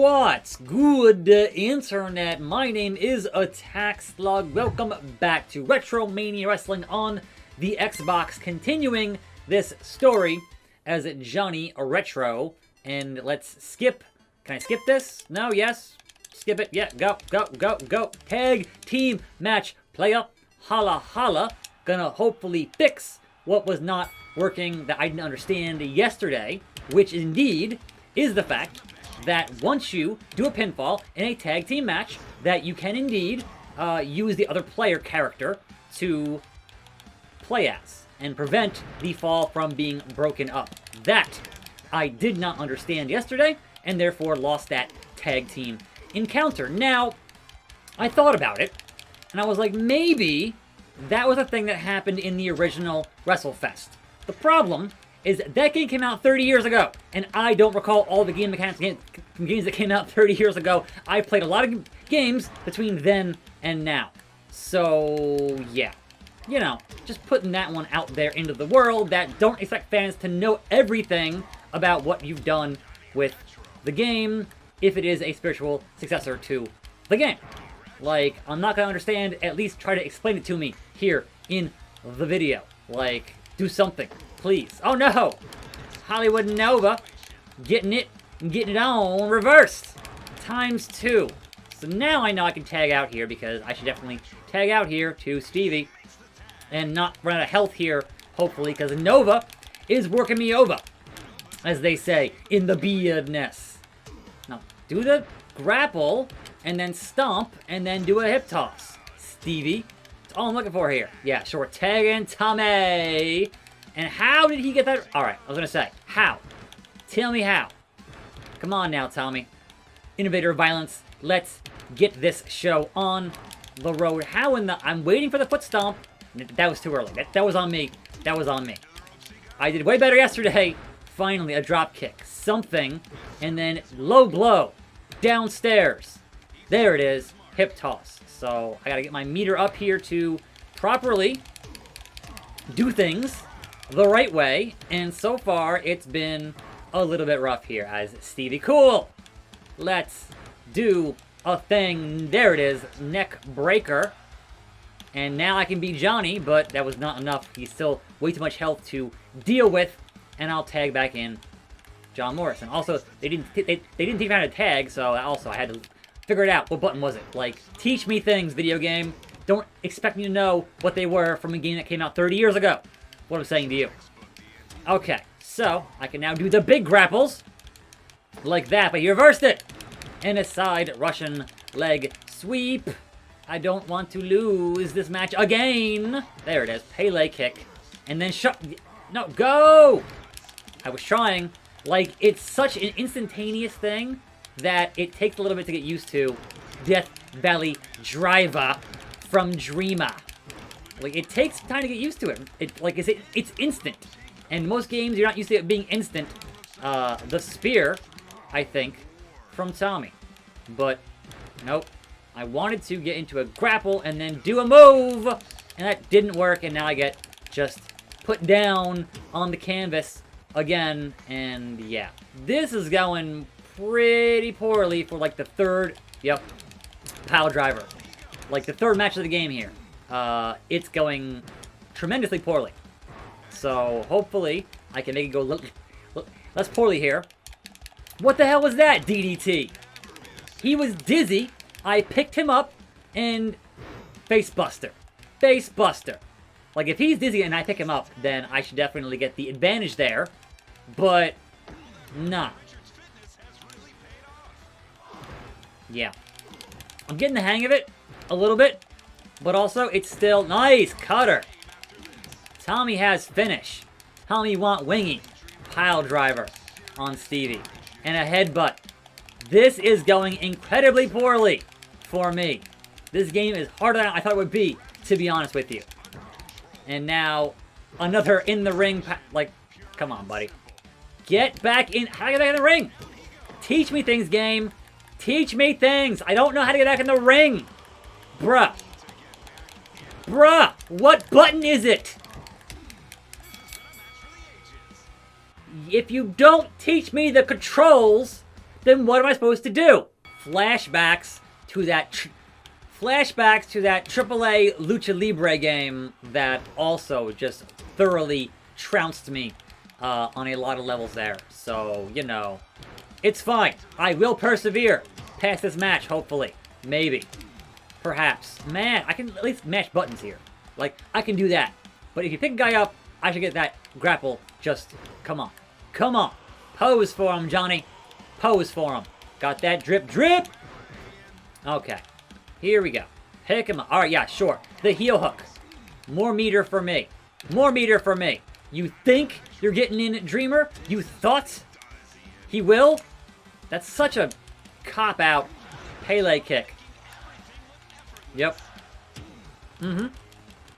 What's good, internet? My name is attackslug. Welcome back to RetroMania Wrestling on the Xbox, continuing this story as Johnny Retro. And let's skip. Can I skip this? No, yes. Skip it. Yeah, go. Tag team match. Play up. Holla holla. Gonna hopefully fix what was not working that I didn't understand yesterday, which indeed is the fact that once you do a pinfall in a tag team match, that you can indeed use the other player character to play as and prevent the fall from being broken up. That I did not understand yesterday, and therefore lost that tag team encounter. Now, I thought about it, and I was like, maybe that was a thing that happened in the original WrestleFest. The problem is that game came out 30 years ago, and I don't recall all the game mechanics from games that came out 30 years ago. I played a lot of games between then and now. So, yeah. You know, just putting that one out there into the world that don't expect fans to know everything about what you've done with the game if it is a spiritual successor to the game. Like, I'm not gonna understand, at least try to explain it to me here in the video. Like, do something, please. Oh no! Hollywood Nova getting it on reversed. ×2. So now I know I can tag out here because I should definitely tag out here to Stevie and not run out of health here, hopefully, because Nova is working me over, as they say in the beardness. Now, do the grapple and then stomp and then do a hip toss. Stevie. That's all I'm looking for here. Yeah, short tag and Tommy. And how did he get that? Alright, I was going to say, how? Tell me how. Come on now, Tommy. Innovator of violence. Let's get this show on the road. How in the... I'm waiting for the foot stomp. That was too early. That was on me. That was on me. I did way better yesterday. Finally, a drop kick. Something. And then low blow. Downstairs. There it is. Hip toss. So, I gotta get my meter up here to properly do things the right way. And so far, it's been a little bit rough here as Stevie. Cool! Let's do a thing. There it is. Neck breaker. And now I can beat Johnny, but that was not enough. He's still way too much health to deal with. And I'll tag back in John Morrison. Also, they didn't teach me how to tag, so also I had to figure it out. What button was it? Like, teach me things, video game. Don't expect me to know what they were from a game that came out 30 years ago. What I'm saying to you. Okay, so I can now do the big grapples. Like that, but he reversed it. And a side Russian leg sweep. I don't want to lose this match again. There it is. Pele kick. And then no, go! I was trying. Like, it's such an instantaneous thing that it takes a little bit to get used to. Death Valley Driver from Dreamer. Like, it takes time to get used to it. It's instant. And most games, you're not used to it being instant. The spear, I think, from Tommy. But, nope. I wanted to get into a grapple and then do a move. And that didn't work, and now I get just put down on the canvas again. And, yeah. This is going pretty poorly for, like, the third... Yep. Pile driver. Like, the third match of the game here. It's going tremendously poorly. So, hopefully, I can make it go less poorly here. What the hell was that, DDT? He was dizzy. I picked him up, and facebuster. Facebuster. Like, if he's dizzy and I pick him up, then I should definitely get the advantage there. But, nah. Yeah. I'm getting the hang of it a little bit. But also, it's still... Nice! Cutter! Tommy has finish. Tommy want wingy. Pile driver on Stevie. And a headbutt. This is going incredibly poorly for me. This game is harder than I thought it would be, to be honest with you. And now, another in the ring... Like, come on, buddy. Get back in... How do I get back in the ring? Teach me things, game. Teach me things. I don't know how to get back in the ring. Bruh. Bruh, what button is it? If you don't teach me the controls, then what am I supposed to do? Flashbacks to that AAA Lucha Libre game that also just thoroughly trounced me on a lot of levels there. So, you know, it's fine. I will persevere past this match, hopefully. Maybe. Perhaps. Man, I can at least mash buttons here. Like, I can do that. But if you pick a guy up, I should get that grapple. Just, come on. Come on. Pose for him, Johnny. Pose for him. Got that drip, drip. Okay. Here we go. Pick him up. Alright, yeah, sure. The heel hook. More meter for me. More meter for me. You think you're getting in Dreamer? You thought he will? That's such a cop-out Pele kick. Yep.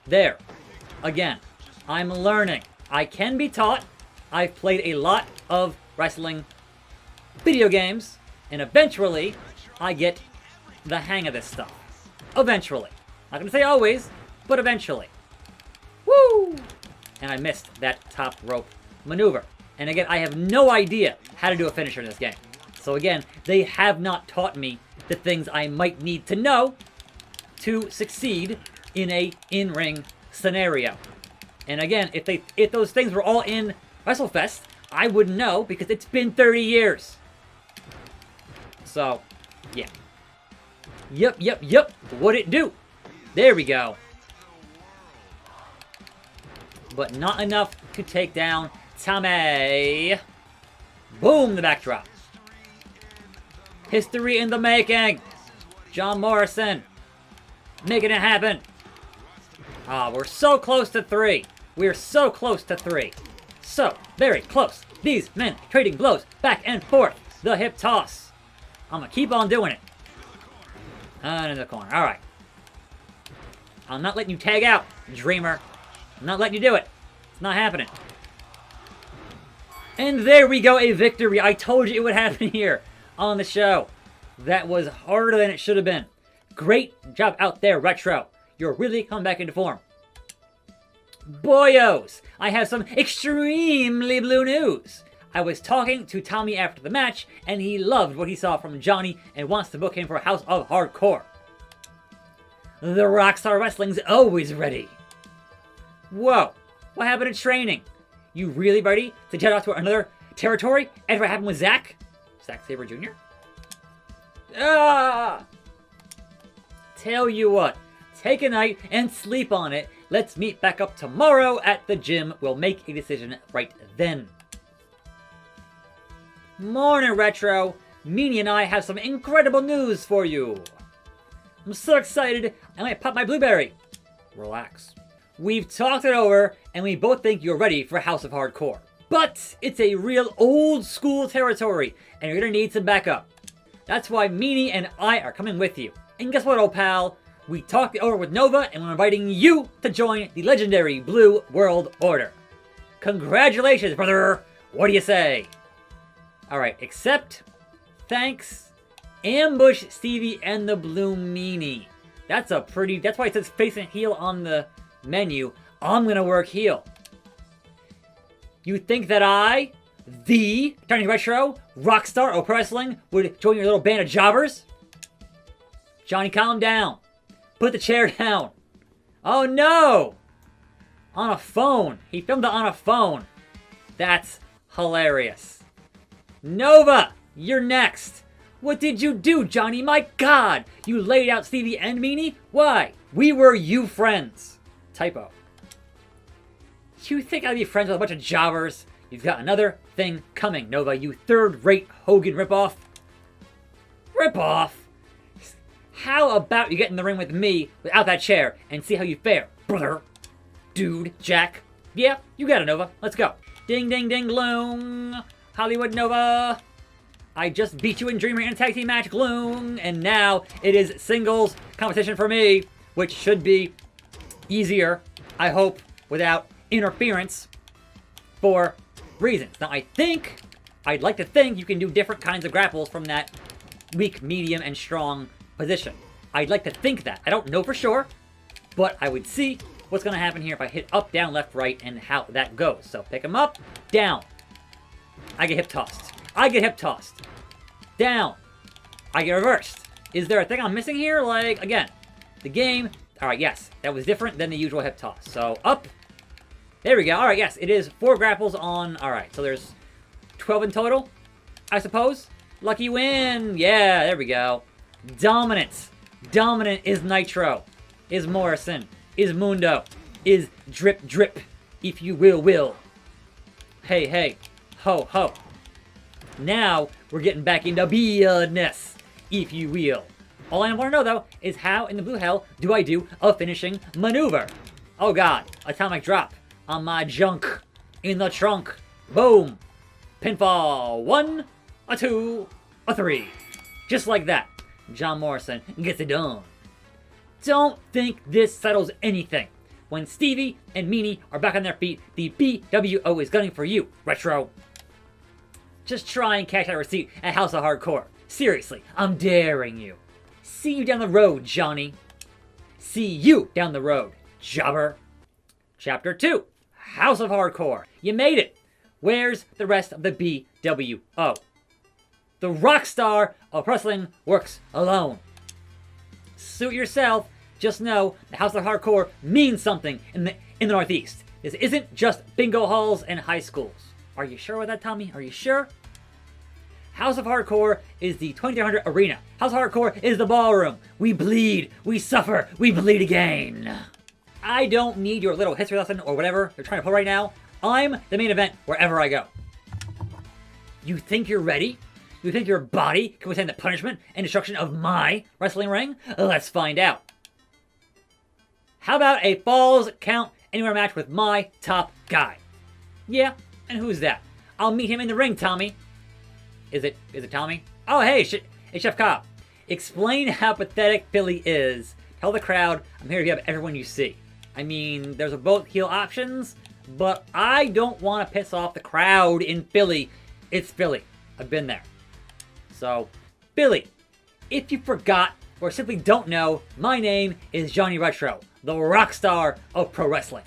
There. Again. I'm learning. I can be taught. I've played a lot of wrestling video games, and eventually I get the hang of this stuff. Eventually. Not gonna say always, but eventually. Woo! And I missed that top rope maneuver. And again, I have no idea how to do a finisher in this game. So again, they have not taught me the things I might need to know to succeed in a in-ring scenario. And again, if those things were all in WrestleFest, I wouldn't know because it's been 30 years. So, yeah. Yep. What'd it do? There we go. But not enough to take down Tommy. Boom, the backdrop. History in the making. John Morrison. Making it happen. Ah, we're so close to 3. We're so close to 3. So, very close. These men trading blows back and forth. The hip toss. I'm gonna keep on doing it. And in the corner. Alright. I'm not letting you tag out, Dreamer. I'm not letting you do it. It's not happening. And there we go, a victory. I told you it would happen here on the show. That was harder than it should have been. Great job out there, Retro. You're really coming back into form. Boyos, I have some extremely blue news. I was talking to Tommy after the match, and he loved what he saw from Johnny and wants to book him for House of Hardcore. The Rockstar Wrestling's always ready. Whoa, what happened to training? You really ready to jet off to another territory after what happened with Zack Sabre Jr.? Ah! Tell you what, take a night and sleep on it. Let's meet back up tomorrow at the gym. We'll make a decision right then. Morning, Retro. Meanie and I have some incredible news for you. I'm so excited, I might pop my blueberry. Relax. We've talked it over, and we both think you're ready for House of Hardcore. But it's a real old school territory, and you're gonna need some backup. That's why Meanie and I are coming with you. And guess what, old pal? We talked it over with Nova, and we're inviting you to join the legendary Blue World Order. Congratulations, brother! What do you say? Alright, accept, thanks, ambush Stevie and the Blue Meanie. That's why it says facing heel on the menu. I'm gonna work heel. You think that I, the Tiny Retro, Rockstar of Pro Wrestling, would join your little band of jobbers? Johnny, calm down. Put the chair down. Oh no! On a phone. He filmed it on a phone. That's hilarious. Nova, you're next. What did you do, Johnny? My God! You laid out Stevie and Meanie? Why? We were you friends. Typo. You think I'd be friends with a bunch of jobbers? You've got another thing coming, Nova, you third-rate Hogan ripoff. Ripoff? How about you get in the ring with me without that chair and see how you fare, brother? Dude, Jack. Yeah, you got it, Nova. Let's go. Ding, ding, ding, gloom. Hollywood Nova. I just beat you in Dream Ring in a tag team match, gloom. And now it is singles competition for me, which should be easier, I hope, without interference for reasons. Now, I'd like to think you can do different kinds of grapples from that weak, medium, and strong position. I'd like to think that. I don't know for sure, but I would see what's going to happen here if I hit up, down, left, right, and how that goes. So pick him up, down. I get hip tossed. I get hip tossed. down. I get reversed. Is there a thing I'm missing here? Like, again, the game. All right, yes, that was different than the usual hip toss. So up. There we go. All right, yes, it is 4 grapples on. All right, so there's 12 in total, I suppose. Lucky win. Yeah, there we go. Dominance. Dominant is Nitro. Is Morrison. Is Mundo. Is Drip Drip. If you will. Hey, hey. Ho, ho. Now, we're getting back into business, if you will. All I want to know, though, is how in the blue hell do I do a finishing maneuver? Oh, God. Atomic drop on my junk in the trunk. Boom. Pinfall. 1, a 2, a 3. Just like that. John Morrison gets it done. Don't think this settles anything. When Stevie and Meanie are back on their feet, the BWO is gunning for you, Retro. Just try and cash that receipt at House of Hardcore. Seriously, I'm daring you. See you down the road, Johnny. See you down the road, jobber. Chapter 2, House of Hardcore. You made it. Where's the rest of the BWO? The rock star of wrestling works alone. Suit yourself. Just know the House of Hardcore means something in the Northeast. This isn't just bingo halls and high schools. Are you sure with that, Tommy? Are you sure? House of Hardcore is the 2300 arena. House of Hardcore is the ballroom. We bleed, we suffer, we bleed again. I don't need your little history lesson or whatever you're trying to pull right now. I'm the main event wherever I go. You think you're ready? You think your body can withstand the punishment and destruction of my wrestling ring? Let's find out. How about a Falls Count Anywhere match with my top guy? Yeah, and who's that? I'll meet him in the ring, Tommy. Is it Tommy? Oh, hey, it's Chef Cobb. Explain how pathetic Philly is. Tell the crowd I'm here to give everyone you see. I mean, there's both heel options, but I don't want to piss off the crowd in Philly. It's Philly. I've been there. So, Philly, if you forgot or simply don't know, my name is Johnny Retro, the rock star of pro wrestling.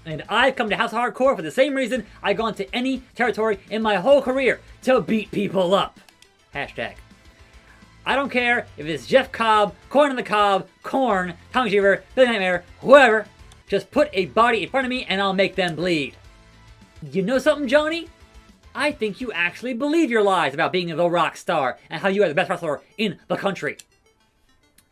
And I've come to House of Hardcore for the same reason I've gone to any territory in my whole career, to beat people up. Hashtag. I don't care if it's Jeff Cobb, Corn on the Cob, Corn, Tommy Jeever, Billy Nightmare, whoever. Just put a body in front of me and I'll make them bleed. You know something, Johnny? I think you actually believe your lies about being the rock star and how you are the best wrestler in the country.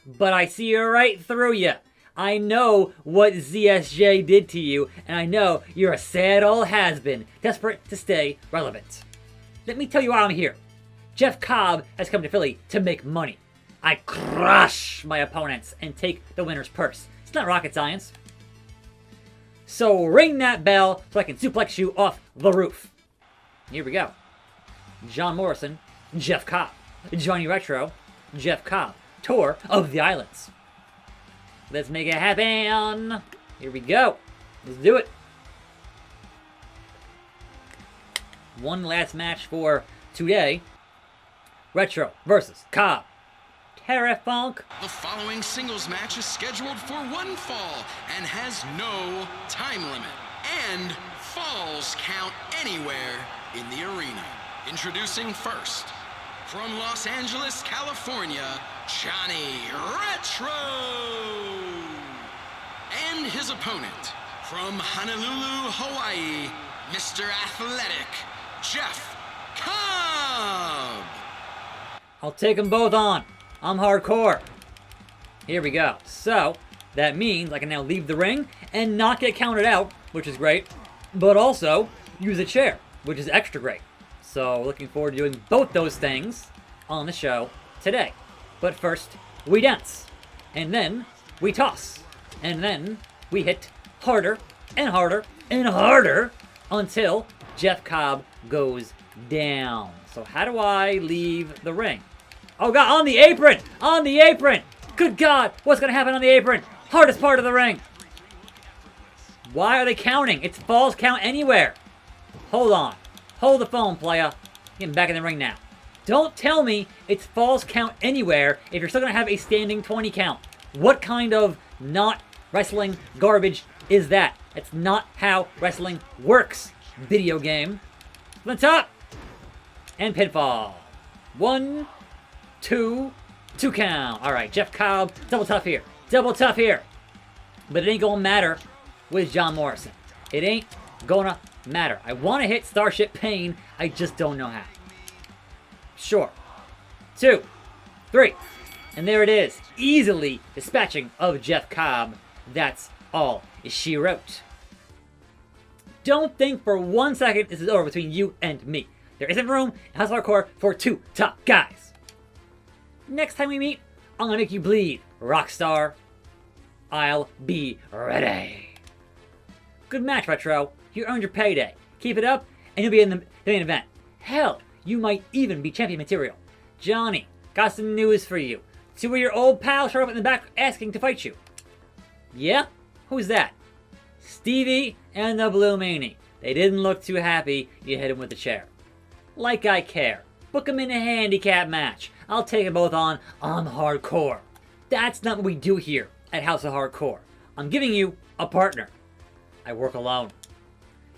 But I see right through you. I know what ZSJ did to you, and I know you're a sad old has-been, desperate to stay relevant. Let me tell you why I'm here. Jeff Cobb has come to Philly to make money. I crush my opponents and take the winner's purse. It's not rocket science. So ring that bell so I can suplex you off the roof. Here we go. John Morrison, Jeff Cobb. Johnny Retro, Jeff Cobb. Tour of the Islands. Let's make it happen. Here we go. Let's do it. One last match for today. Retro versus Cobb. Terra Funk. The following singles match is scheduled for one fall and has no time limit. And falls count anywhere in the arena. Introducing first, from Los Angeles, California, Johnny Retro. And his opponent, from Honolulu, Hawaii, Mr. Athletic, Jeff Cobb. I'll take them both on. I'm hardcore. Here we go. So, that means I can now leave the ring and not get counted out, which is great, but also use a chair, which is extra great. So, looking forward to doing both those things on the show today. But first, we dance, and then we toss, and then we hit harder and harder and harder until Jeff Cobb goes down. So how do I leave the ring? Oh God, on the apron! On the apron! Good God, what's gonna happen on the apron? Hardest part of the ring. Why are they counting? It's falls count anywhere. Hold on. Hold the phone, playa. Getting back in the ring now. Don't tell me it's falls count anywhere if you're still going to have a standing 20 count. What kind of not wrestling garbage is that? That's not how wrestling works, video game. From the top. And pinfall. 1, 2, 2 count. All right, Jeff Cobb, double tough here. Double tough here. But it ain't gonna matter with John Morrison. It ain't gonna matter. I want to hit Starship Pain. I just don't know how. Sure. 2, 3. And there it is. Easily dispatching of Jeff Cobb. That's all she wrote. Don't think for 1 second this is over between you and me. There isn't room in House of Hardcore for 2 top guys. Next time we meet, I'm gonna make you bleed. Rockstar, I'll be ready. Good match, Retro. You earned your payday. Keep it up, and you'll be in the main event. Hell, you might even be champion material. Johnny, got some news for you. 2 of your old pals showed up in the back asking to fight you. Yeah? Who's that? Stevie and the Blue Meanie. They didn't look too happy you hit him with the chair. Like I care. Book them in a handicap match. I'll take them both on hardcore. That's not what we do here at House of Hardcore. I'm giving you a partner. I work alone.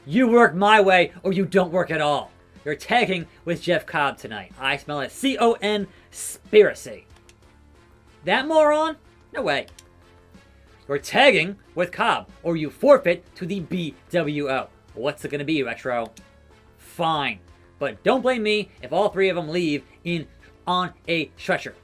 You work my way or you don't work at all. You're tagging with Jeff Cobb tonight. I smell a C-O-N-spiracy. That moron? No way. You're tagging with Cobb, or you forfeit to the BWO. What's it gonna be, Retro? Fine. But don't blame me if all 3 of them leave on a stretcher.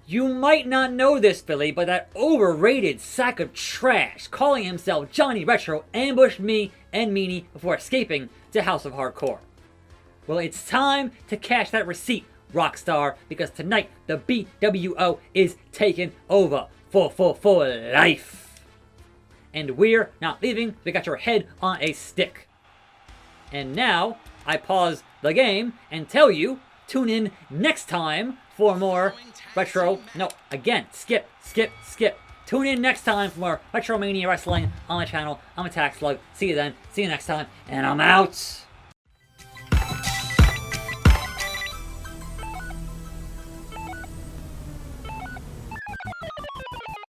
You might not know this, Philly, but that overrated sack of trash calling himself Johnny Retro ambushed me and Meanie before escaping to House of Hardcore. Well, it's time to cash that receipt, Rockstar, because tonight the BWO is taking over for life. And we're not leaving. We got your head on a stick. And now I pause the game and tell you, tune in next time for more Retro. No, again, skip. Tune in next time for more RetroMania Wrestling on my channel. I'm attackslug. See you then. See you next time. And I'm out.